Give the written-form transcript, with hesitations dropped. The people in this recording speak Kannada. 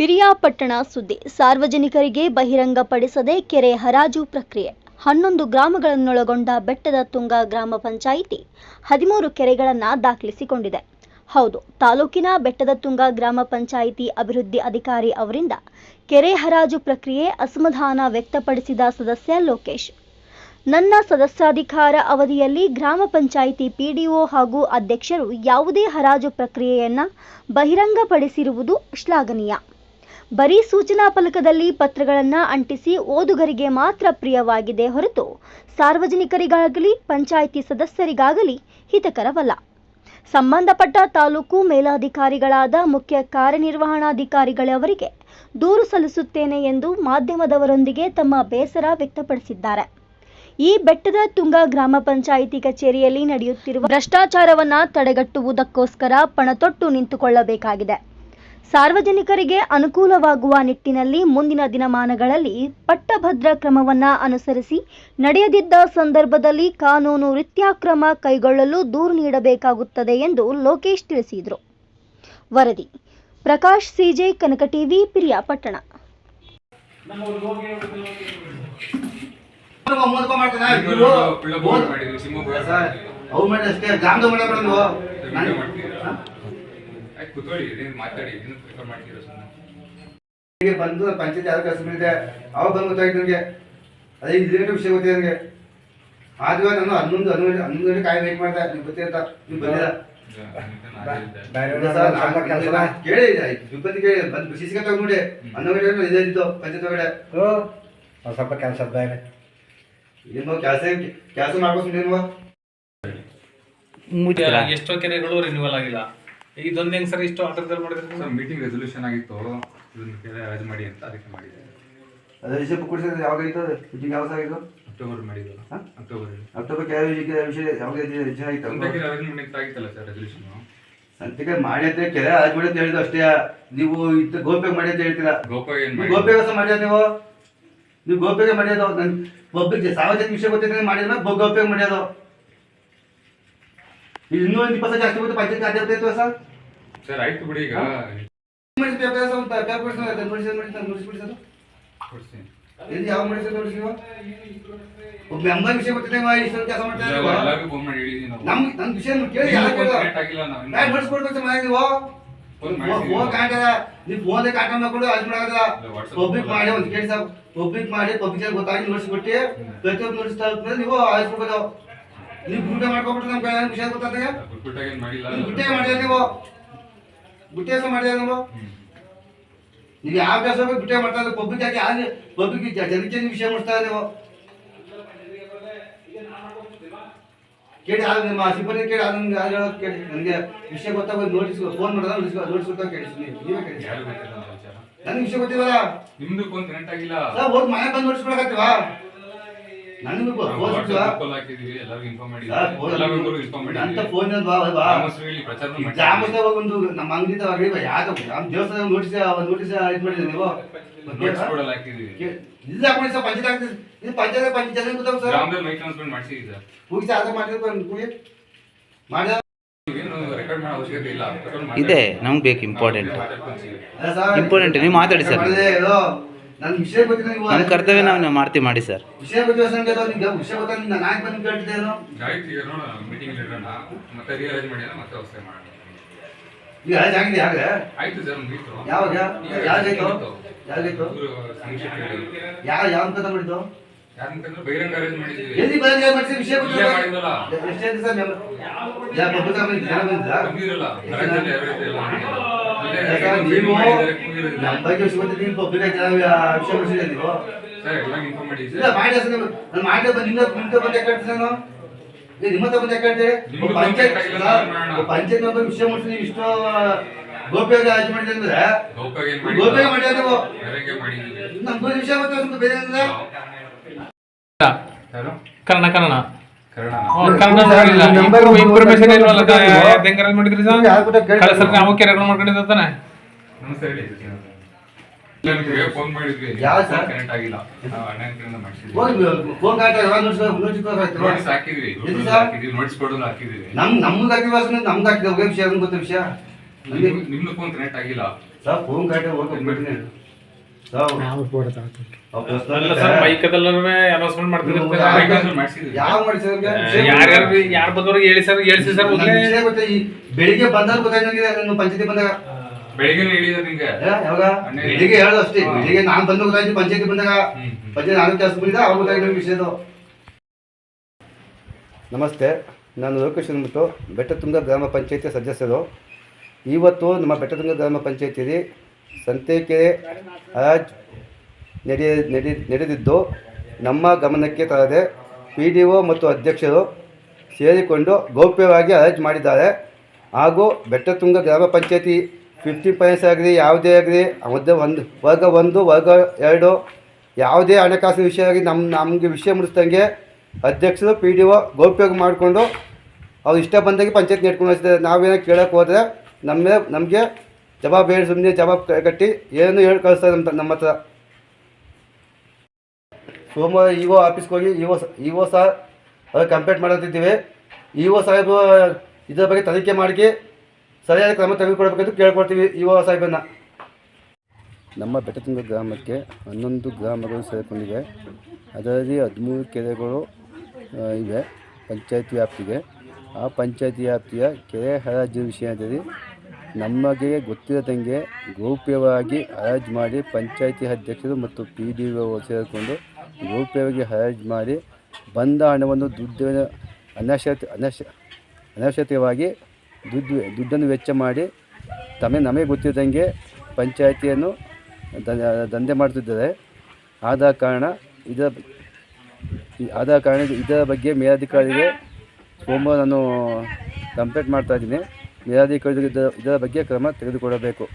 ಪಿರಿಯಾಪಟ್ಟಣ ಸುದ್ದಿ. ಸಾರ್ವಜನಿಕರಿಗೆ ಬಹಿರಂಗಪಡಿಸದೆ ಕೆರೆ ಹರಾಜು ಪ್ರಕ್ರಿಯೆ. 11 ಗ್ರಾಮಗಳನ್ನೊಳಗೊಂಡ ಬೆಟ್ಟದ ತುಂಗ ಗ್ರಾಮ ಪಂಚಾಯಿತಿ 13 ಕೆರೆಗಳನ್ನು ದಾಖಲಿಸಿಕೊಂಡಿದೆ. ಹೌದು, ತಾಲೂಕಿನ ಬೆಟ್ಟದ ತುಂಗ ಗ್ರಾಮ ಪಂಚಾಯಿತಿ ಅಭಿವೃದ್ಧಿ ಅಧಿಕಾರಿ ಅವರಿಂದ ಕೆರೆ ಹರಾಜು ಪ್ರಕ್ರಿಯೆ ಅಸಮಾಧಾನ ವ್ಯಕ್ತಪಡಿಸಿದ ಸದಸ್ಯ ಲೋಕೇಶ್. ನನ್ನ ಸದಸ್ಯಾಧಿಕಾರ ಅವಧಿಯಲ್ಲಿ ಗ್ರಾಮ ಪಂಚಾಯಿತಿ ಪಿಡಿಒ ಹಾಗೂ ಅಧ್ಯಕ್ಷರು ಯಾವುದೇ ಹರಾಜು ಪ್ರಕ್ರಿಯೆಯನ್ನು ಬಹಿರಂಗಪಡಿಸಿರುವುದು ಶ್ಲಾಘನೀಯ. ಬರೀ ಸೂಚನಾ ಫಲಕದಲ್ಲಿ ಪತ್ರಗಳನ್ನು ಅಂಟಿಸಿ ಓದುಗರಿಗೆ ಮಾತ್ರ ಪ್ರಿಯವಾಗಿದೆ ಹೊರತು ಸಾರ್ವಜನಿಕರಿಗಾಗಲಿ ಪಂಚಾಯಿತಿ ಸದಸ್ಯರಿಗಾಗಲಿ ಹಿತಕರವಲ್ಲ. ಸಂಬಂಧಪಟ್ಟ ತಾಲೂಕು ಮೇಲಾಧಿಕಾರಿಗಳಾದ ಮುಖ್ಯ ಕಾರ್ಯನಿರ್ವಹಣಾಧಿಕಾರಿಗಳವರಿಗೆ ದೂರು ಸಲ್ಲಿಸುತ್ತೇನೆ ಎಂದು ಮಾಧ್ಯಮದವರೊಂದಿಗೆ ತಮ್ಮ ಬೇಸರ ವ್ಯಕ್ತಪಡಿಸಿದ್ದಾರೆ. ಈ ಬೆಟ್ಟದ ತುಂಗ ಗ್ರಾಮ ಪಂಚಾಯಿತಿ ಕಚೇರಿಯಲ್ಲಿ ನಡೆಯುತ್ತಿರುವ ಭ್ರಷ್ಟಾಚಾರವನ್ನು ತಡೆಗಟ್ಟುವುದಕ್ಕೋಸ್ಕರ ಪಣತೊಟ್ಟು ನಿಂತುಕೊಳ್ಳಬೇಕಾಗಿದೆ. ಸಾರ್ವಜನಿಕರಿಗೆ ಅನುಕೂಲವಾಗುವ ನಿಟ್ಟಿನಲ್ಲಿ ಮುಂದಿನ ದಿನಮಾನಗಳಲ್ಲಿ ಪಟ್ಟಭದ್ರ ಕ್ರಮವನ್ನು ಅನುಸರಿಸಿ ನಡೆಯದಿದ್ದ ಸಂದರ್ಭದಲ್ಲಿ ಕಾನೂನು ರೀತ್ಯ ಕ್ರಮ ಕೈಗೊಳ್ಳಲು ದೂರು ನೀಡಬೇಕಾಗುತ್ತದೆ ಎಂದು ಲೋಕೇಶ್ ತಿಳಿಸಿದರು. ವರದಿ ಪ್ರಕಾಶ್ ಸಿಜೆ, ಕನಕ ಟಿವಿ, ಪಿರಿಯಾಪಟ್ಟಣ. ಬಂದು ಪಂಚಾಯತ್ ಯಾರು ಕೆಲಸ ಮಾಡಿದೆ ಅವಾಗ ಬಂದು ಗೊತ್ತಾಯ್ತು ನನಗೆ. ಅದೇ ಇದೇ ವಿಷಯ ಗೊತ್ತಿದೆ ನನಗೆ. ಆದ್ರೂ ನಾನು 11 ಗಂಟೆ ಕಾಯಿ ವೇಟ್ ಮಾಡಿದೆ. ನೀವು ಗೊತ್ತಿರ್ತಾ ನೀವು ಬಂದಿಲ್ಲ ಕೇಳಿ ಸಿಬ್ಬಂದಿ ಕೇಳಿ ಬಂದು ಸಿಸಿಗೆ ತಗೊಂಡ್ಬಿಡಿ. 11 ಗಂಟೆ ಇದೇ ಇದ್ದು ಪಂಚಾಯತ್ ಒಳಗಡೆ ಸ್ವಲ್ಪ ಕೆಲಸ ಬೇರೆ ಏನೋ ಕೆಲಸ ಮಾಡ್ಕೊಂಡು ಎಷ್ಟೋ ಕೆರೆಗಳು ರಿನ್ಯೂವಲ್ ಆಗಿಲ್ಲ. ಇದೊಂದು ಹೆಂಗ್ ಸರ್ ಇಷ್ಟು ಆರ್ಡರ್ ಮಾಡಿದ್ರೆ ಸರ್ ಮೀಟಿಂಗ್ ರೆಸೊಲ್ಯೂಷನ್ ಆಗಿತ್ತು, ಇದೊಂದು ಕೆರೆ ಅರೇಂಜ್ ಮಾಡಿ ಅಂತ ಅದಕ್ಕೆ ಮಾಡಿದೆ. ಅದೇ ವಿಷಯ ಕೊಡಿಸಿದ್ರೆ ಯಾವಾಗಾಗಿತ್ತು ಮೀಟಿಂಗ್ ಯಾವಾಗ ಆಗಿತ್ತು? ಅಕ್ಟೋಬರ್ ಮಾಡಿದ್ರು. ಅಕ್ಟೋಬರ್ ವಿಷಯ ಯಾವಾಗ ಆಗಿತ್ತು? ಅರೇಂಜ್ಮೆಂಟ್ ಆಗಿತ್ತಲ್ಲ ಸರ್ ರೆಸೊಲ್ಯೂಷನ್. ಸಂತಿಗೆ ಮಾಡಿ ಅಂತ ಕೆರೆ ಅರೇಂಜ್ ಮಾಡಿ ಅಂತ ಹೇಳಿದ್ರು ಅಷ್ಟೇ. ನೀವು ಇತ್ತು ಗೋಪ್ಯಾಗ ಮಾಡಿ ಅಂತ ಹೇಳ್ತೀರಾ. ಗೋಪ್ಯಾಗ ಮಾಡಿ ನೀವು ಗೋಪ್ಯಾಗ ಮಾಡ್ಯೋದು. ನನ್ ಒಬ್ಬರಿಗೆ ಸಾರ್ವಜನಿಕ ವಿಷಯ ಗೊತ್ತಿದ್ರೆ ಮಾಡಿದ್ರೆ ಗೋಪ್ಯಾಗ ಮಾಡ್ಯೋದು. ಇನ್ನೂ 20% ಜಾಸ್ತಿ ಬಂದು ಪಂಚಾಯತ್ ಖಾತೆ ಇರ್ತೈತೆ ಸರ್. ಆಯ್ತು ಬಿಡಿ. ಈಗ ಯಾವ ಮಾಡಿಸಿ ನೋಡಿಸಿ ಒಬ್ಬ ಮೆಂಬರ್ ವಿಷಯ ಗೊತ್ತಿದೆ ಇಷ್ಟೊಂದು ಕೆಲಸ ಮಾಡ್ತಾರೆ. ನನ್ ವಿಷಯ ಕೇಳಿ ನೋಡಿಸ್ಕೊಡ್ಬೇಕು ಮನೆ ನೀವು ಫೋನ್ ಕಾಣ್ತದ. ನೀವು ಫೋನ್ ಕಾಂಟ್ಯಾಕ್ಟ್ ಮಾಡ್ಕೊಂಡು ಅರ್ಜಿ ಮಾಡೋದಿಲ್ಲ. ಪಬ್ಲಿಕ್ ಮಾಡಿ ಒಂದು ಕೇಳಿ ಸರ್, ಪಬ್ಲಿಕ್ ಮಾಡಿ ಪಬ್ಲಿಕ್ ಗೊತ್ತಾಗಿ ನೋಡಿಸ್ಬಿಟ್ಟು ಪ್ರತಿಯೊಬ್ಬರು ನೋಡಿಸ್ತಾ ಇದ್ಮೇಲೆ ನೀವು ಆಯ್ಸ್ಬಿಡ್ಬೋದು. ನೀವು ಗುಟ್ಟೆ ಮಾಡ್ಕೊಬಿಟ್ಟು ನಮ್ಗೆ ವಿಷಯ ಗೊತ್ತಾಗ ಗುಟ್ಟೆ ಮಾಡಿದ ನೀವು ಗುಟ್ಟೆ ಕೆಲಸ ಮಾಡಿದ ನೀವು ನೀವು ಯಾವ ಕೆಲಸ ಗುಟ್ಟೆ ಮಾಡ್ತಾ ಇದ್ರೆ ಪಬ್ಲಿಕ್ ಆಗಿ ಯಾರು ಪಬ್ಲಿಕ್ ಜನಕ್ಕೆ ವಿಷಯ ಮಾಡ್ತಾ ನೀವು ಕೇಳಿ. ಆಗ ನಿಮ್ಮ ಸಿಬ್ಬಂದಿ ಕೇಳಿ ಆಗ ಕೇಳಿ ನನಗೆ ವಿಷಯ ಗೊತ್ತಾಗ ನೋಟಿಸ್ ಫೋನ್ ಮಾಡಿದಾಗ ನೋಟಿಸ್ ಗೊತ್ತಾಗ ಕೇಳಿ. ನೀವೇ ಕೇಳಿ. ನನಗೆ ವಿಷಯ ಗೊತ್ತಿಲ್ಲ. ನಿಮ್ದು ಫೋನ್ ಕನೆಕ್ಟ್ ಆಗಿಲ್ಲ ಸರ್. ಹೋಗಿ ಮನೆ ಬಂದು ನೋಟಿಸ್ ಕೊಡಕತ್ತೀವಾ? ನನಗೂ ಫೋನ್ ಹಾಕಿದೀವಿ, ಎಲ್ಲರಿಗೂ ಇನ್ಫಾರ್ಮ್ ಮಾಡಿದ್ವಿ. ಅಂತ ಫೋನ್ ಒಂದು ನಮ್ಮ ಅಂಗಡಿ ಯಾವ್ದು ನಮ್ಮ ದೇವಸ್ಥಾನ ನೋಟಿಸ್ ಇದು ಮಾಡಿದ್ರೆ ನೀವು ಇಲ್ಲ ಹಾಕೊಂಡು ಸರ್. ಪಂಚಾಯತ್ ಆಗ್ತದೆ ಇದು ಪಂಚಾಯತ್ ಜನ ಗೊತ್ತಾಗ ಸರ್. ಮೈಕ್ ಟ್ರಾನ್ಸ್ಫರ್ ಮಾಡಿಸಿದ್ವಿ ಸರ್. ಹೋಗಿ ಆಧಾರ ಮಾಡಿದ್ರೆ ಕುಡಿ ಮಾಡಿ ರೆಕಾರ್ಡ್ ಮಾಡೋ ಅವಶ್ಯಕತೆ ಇಲ್ಲ. ಇದೆ ನಮ್ಗೆ ಬೇಕು. ಇಂಪಾರ್ಟೆಂಟ್ ನೀವು ಮಾತಾಡಿ ಸರ್. ನನ್ನ ವಿಷಯ ಗೊತ್ತಿಲ್ಲ. ನೀವು ನಮ್ಮ ಕರ್ತವ್ಯ ನಾವು ಮಾಡ್ತೀವಿ ಮಾಡಿ ಸರ್. ವಿಷಯ ಗೊತ್ತಿಲ್ಲ ವಿಷಯ ಗೊತ್ತಾಗ ನಾಯಕ್ ಬಂದು ಕೇಳ್ತಿದ್ದೇನು? ಮೀಟಿಂಗ್ ಇಡೋಣ, ಮತ್ತೆ ರಿಯಲೈಸ್ ಮಾಡಿ ಮತ್ತೆ ವ್ಯವಸ್ಥೆ ಮಾಡೋಣ. ಈಗ ಅರೇಂಜ್ ಆಗಿದೆ ಆಗ? ಆಯ್ತು ಸರ್, ಮುಗೀತು. ಯಾವಾಗ ಯಾವಾಗಾಯ್ತು? ಯಾವ ಅಂತ ಮಾಡಿದ್ದು? ಯಾಕಂತಂದ್ರೆ ಬಹಿರಂಗ ಅರೇಂಜ್ ಮಾಡಿದ್ವಿ. ಎಲ್ಲಿ ಬಹಿರಂಗ ಮಾಡಿಸಿ ವಿಷಯ ಗೊತ್ತಿಲ್ಲ. ಮಾಡಿದ್ವಲ್ಲ ಎಷ್ಟೇ ಸರ್ ಯಾ ಪಬ್ಲಿಕ್ ಜನ ಬಂದಿದ್ದ ಬಂದಿರಲ್ಲ. ರಾಜ್ಯದಲ್ಲಿ ನೀವು ನಮ್ಮ ಬಗ್ಗೆ ವಿಷಯ ಗೊತ್ತಿಲ್ಲ. ನೀವು ಪಬ್ಲಿಕ್ ಜನ ವಿಷಯ ಮಾಡಿಸಿದ್ರೆ ನೀವು ಸರ್ ಎಲ್ಲ ಇನ್ಫಾರ್ಮ್ ಮಾಡಿದ್ವಿ. ಇಲ್ಲ ಮಾಡಿ ಸರ್. ನಾನು ಮಾಡಿ ಬಂದು ನಿಮ್ಗೆ ಬಂದು ಯಾಕೆ ಹೇಳ್ತೀನಿ ನಾನು? ನಿಮ್ಮ ಬಂದು ಯಾಕೆ ಹೇಳ್ತೇವೆ? ಪಂಚಾಯತ್ ಮೆಂಬರ್ ವಿಷಯ ಮಾಡಿಸಿ ನೀವು ಇಷ್ಟು ಗೋಪ್ಯಾಗ ಅರ್ಜಿ ಮಾಡಿದ್ರೆ ಅಂದ್ರೆ ಗೋಪ್ಯಾಗ ಮಾಡಿದ್ರೆ ನೀವು ನಮ್ಗೆ ವಿಷಯ ಗೊತ್ತಿಲ್ಲ. ಬೇರೆ ಕನ್ನಡ ಕನ್ನಡ ನಂಬರ್ ಇನ್ಫಾರ್ಮೇಶನ್ ಇಲ್ವಲ್ಲ. ಹೆಂಗ್ ಅರೇಂಜ್ ಮಾಡಿದ್ರಿ ಸರ್? ಸರ್ ನಾವು ಕೆರೆ ಮಾಡ್ಕೊಂಡಿದ್ದ ತಾನೆ. ನಮಸ್ತೆ ಹೇಳಿ. ಫೋನ್ ಮಾಡಿದ್ವಿ, ಕನೆಕ್ಟ್ ಆಗಿಲ್ಲ. ಫೋನ್ ನೋಟಿಸ್ ಹಾಕಿದ್ವಿ, ನೋಟಿಸ್ ಕೊಡೋದು ಹಾಕಿದ್ವಿ. ನಮ್ಗೆ ಹಾಕಿದ್ವಿ, ನಮ್ಗೆ ಹಾಕಿದ ವಿಷಯ ಗೊತ್ತ ವಿಷಯ. ನಿಮ್ದು ಫೋನ್ ಕನೆಕ್ಟ್ ಆಗಿಲ್ಲ. ಸರ್ ಫೋನ್ ಕಾಯ್ದೆ ಹೋಗ್ಬಿಡ್ತೀನಿ ಸರ್ ಅಲ್ಲ ಸರ್ ಮೈಕದಲ್ಲ ಅನೌನ್ಸ್ಮೆಂಟ್ ಮಾಡ್ತಿದ್ರು ಯಾವ ಮಾಡಿಸಿದ್ರೆ ಯಾರು ಬಂದವ್ರಿಗೆ ಹೇಳಿ ಸರ್ ಹೇಳಿಸಿ ಸರ್ ವಿಷಯ ಗೊತ್ತಾ ಈ ಬೆಳಿಗ್ಗೆ ಬಂದಾಗ ಗೊತ್ತಾಯ್ತು ನನಗೆ ಪಂಚಾಯತಿ ಬಂದಾಗ ಬೆಳಿಗ್ಗೆ ಹೇಳಿದ್ರು ನಿಂಗೆ ಯಾವಾಗ ಬೆಳಿಗ್ಗೆ ಹೇಳೋದು ಅಷ್ಟೇ ಬೆಳಿಗ್ಗೆ ನಾನು ಬಂದು ಗೊತ್ತಾಯ್ತು ಪಂಚಾಯತಿ ಬಂದಾಗ ಪಂಚಾಯತ್ ನಾನು ಕೆಲಸ ಬಂದಿದ್ದ ಅವ್ರು ಗೊತ್ತಾಯ್ತು ವಿಷಯದು. ನಮಸ್ತೆ, ನಾನು ಲೋಕೇಶ್ ಅಂದ್ಬಿಟ್ಟು ಬೆಟ್ಟತುಂಗ ಗ್ರಾಮ ಪಂಚಾಯತಿ ಸದಸ್ಯರು. ಇವತ್ತು ನಮ್ಮ ಬೆಟ್ಟತುಂಗ ಗ್ರಾಮ ಪಂಚಾಯತಿಯಲ್ಲಿ ಸಂತೆಕೆರೆ ಹರಾಜ್ ನಡೆದಿದ್ದು ನಮ್ಮ ಗಮನಕ್ಕೆ ತರದೆ PDO ಮತ್ತು ಅಧ್ಯಕ್ಷರು ಸೇರಿಕೊಂಡು ಗೌಪ್ಯವಾಗಿ ಹರಾಜು ಮಾಡಿದ್ದಾರೆ. ಹಾಗೂ ಬೆಟ್ಟತುಂಗ ಗ್ರಾಮ ಪಂಚಾಯತಿ 50% ಆಗಲಿ ಯಾವುದೇ ಆಗಲಿ ಒಂದು ವರ್ಗ 1 ವರ್ಗ 2 ಯಾವುದೇ ಹಣಕಾಸಿನ ವಿಷಯ ಆಗಿ ನಮಗೆ ವಿಷಯ ಮುಡಿಸ್ದಂಗೆ ಅಧ್ಯಕ್ಷರು PDO ಗೌಪ್ಯವಾಗಿ ಮಾಡಿಕೊಂಡು ಅವ್ರು ಇಷ್ಟ ಬಂದಾಗೆ ಪಂಚಾಯತ್ ನೆಡ್ಕೊಂಡು ಹೋಗ್ತಿದ್ದಾರೆ. ನಾವೇನೋ ಕೇಳೋಕ್ಕೆ ಹೋದರೆ ನಮಗೆ ಜವಾಬ್ ಹೇಳಿ ಸುಮ್ಮನೆ ಜವಾಬ್ ಕಟ್ಟಿ ಏನು ಹೇಳಿ ಕಳಿಸ್ತಾರೆ ನಮ್ಮ ಹತ್ರ. ಸೋಮವಾರ EO ಆಫೀಸ್ಗೆ ಹೋಗಿ EO ಸರ್ ಅವ್ರಿಗೆ ಕಂಪ್ಲೇಂಟ್ ಮಾಡೋದಿದ್ದೀವಿ. EO ಸಾಹೇಬರು ಇದರ ಬಗ್ಗೆ ತನಿಖೆ ಮಾಡಿ ಸರಿಯಾದ ಕ್ರಮ ತೆಗೆದುಕೊಳ್ಬೇಕಂತ ಕೇಳ್ಕೊಳ್ತೀವಿ EO ಸಾಹೇಬನ್ನು. ನಮ್ಮ ಬೆಟ್ಟತುಂಗ ಗ್ರಾಮಕ್ಕೆ 11 ಗ್ರಾಮಗಳು ಸೇರಿಕೊಂಡಿವೆ. ಅದರಲ್ಲಿ 13 ಕೆರೆಗಳು ಇವೆ ಪಂಚಾಯತಿ ವ್ಯಾಪ್ತಿಗೆ. ಆ ಪಂಚಾಯತಿ ವ್ಯಾಪ್ತಿಯ ಕೆರೆ ಹರಾಜು ವಿಷಯದಲ್ಲಿ ನಮಗೆ ಗೊತ್ತಿರದಂಗೆ ಗೌಪ್ಯವಾಗಿ ಹರಾಜು ಮಾಡಿ ಪಂಚಾಯತಿ ಅಧ್ಯಕ್ಷರು ಮತ್ತು PDO ಸೇರಿಕೊಂಡು ಗೌಪ್ಯವಾಗಿ ಹರಾಜು ಮಾಡಿ ಬಂದ ಹಣವನ್ನು ಅನವಶ್ಯಕವಾಗಿ ದುಡ್ಡನ್ನು ವೆಚ್ಚ ಮಾಡಿ ನಮಗೆ ಗೊತ್ತಿದ್ದಂಗೆ ಪಂಚಾಯತಿಯನ್ನು ದಂಧೆ ಮಾಡ್ತಿದ್ದಾರೆ. ಆದ ಕಾರಣ ಇದರ ಬಗ್ಗೆ ಮೇಲಾಧಿಕಾರಿಗೆ ಸೋಮವಾರ ನಾನು ಕಂಪ್ಲೇಂಟ್ ಮಾಡ್ತಾಯಿದ್ದೀನಿ. ಮೇಲಾಧಿಕಾರಿಗೆ ಇದರ ಬಗ್ಗೆ ಕ್ರಮ ತೆಗೆದುಕೊಳ್ಳಬೇಕು.